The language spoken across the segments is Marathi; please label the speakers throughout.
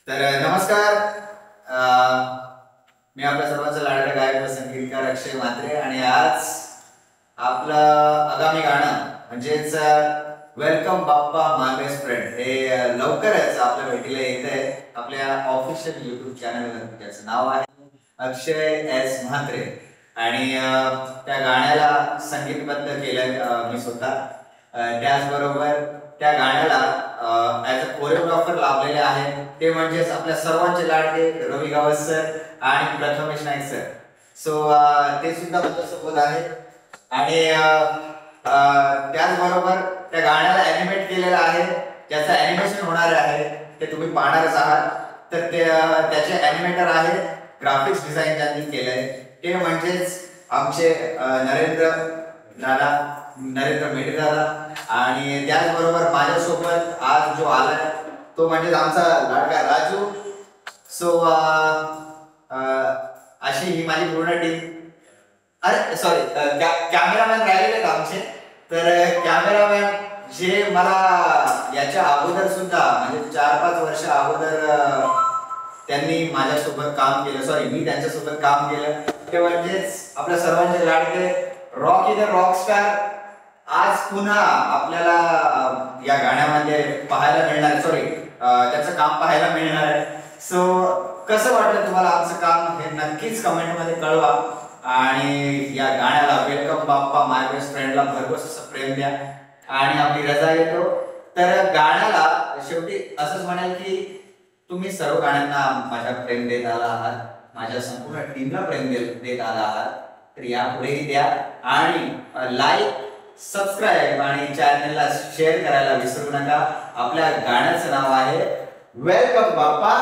Speaker 1: तर नमस्कार. मी आपल्या सर्वांचा लाडका गायक व संगीतकार अक्षय म्हात्रे आणि आज आपलं आगामी गाणं म्हणजेच वेलकम बाप्पा माय बेस्ट फ्रेंड हे लवकरच आपल्या भेटीला येत आहे आपल्या ऑफिशियल यूट्यूब चॅनलवर. त्याचं नाव आहे अक्षय एस म्हात्रे आणि त्या गाण्याला संगीतबद्ध केलं मी स्वतः. त्याचबरोबर त्या गाण्याला ॲज अ कोरिओग्राफर लाभलेले आहेत ते म्हणजेच आपल्या सर्वांचे लाडके रवी गावस सर आणि प्रथमेश नाईक सर. सो ते सुद्धा माझ्यासोबत आहेत आणि त्याचबरोबर त्या गाण्याला ॲनिमेट केलेलं आहे, ज्याचं ॲनिमेशन होणार आहे ते तुम्ही पाहणारच आहात. तर ते त्याचे ॲनिमेटर आहेत, ग्राफिक्स डिझाईन त्यांनी केलंय ते म्हणजेच आमचे नरेंद्र मेढे दादा. आणि त्याचबरोबर माझ्यासोबत आज जो आलाय तो म्हणजे आमचा लाडका राजू. सो अशी ही माझी पूर्ण टीम. अरे सॉरी, कॅमेरामॅन राहिलेले आमचे. तर कॅमेरामॅन जे मला याच्या अगोदर सुद्धा म्हणजे 4-5 वर्ष अगोदर त्यांनी माझ्यासोबत काम केलं, सॉरी मी त्यांच्यासोबत काम केलं, ते म्हणजेच आपल्या सर्वांचे लाडके रॉकी द रॉकस्टार आज पुन्हा आपल्याला या गाण्यामध्ये पाहायला मिळणार आहे, सॉरी त्याचं काम पाहायला मिळणार आहे. सो कसं वाटलं तुम्हाला आमचं काम हे नक्कीच कमेंटमध्ये कळवा आणि या गाण्याला वेलकम बाप्पा माय बेस्ट फ्रेंडला भरघोस असं प्रेम द्या आणि आपली रजा येतो. तर गाण्याला शेवटी असंच म्हणेल की तुम्ही सर्व गाण्यांना माझ्या प्रेम देत आला आहात, माझ्या संपूर्ण टीमला प्रेम देत आला आहात, तर यापुढेही द्या आणि लाईक, सबस्क्राईब आणि चॅनलला शेअर करायला विसरू नका. आपल्या गाण्याचं नाव आहे वेलकम बाप्पा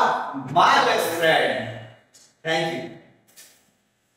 Speaker 1: माय बेस्ट फ्रेंड. थँक्यू.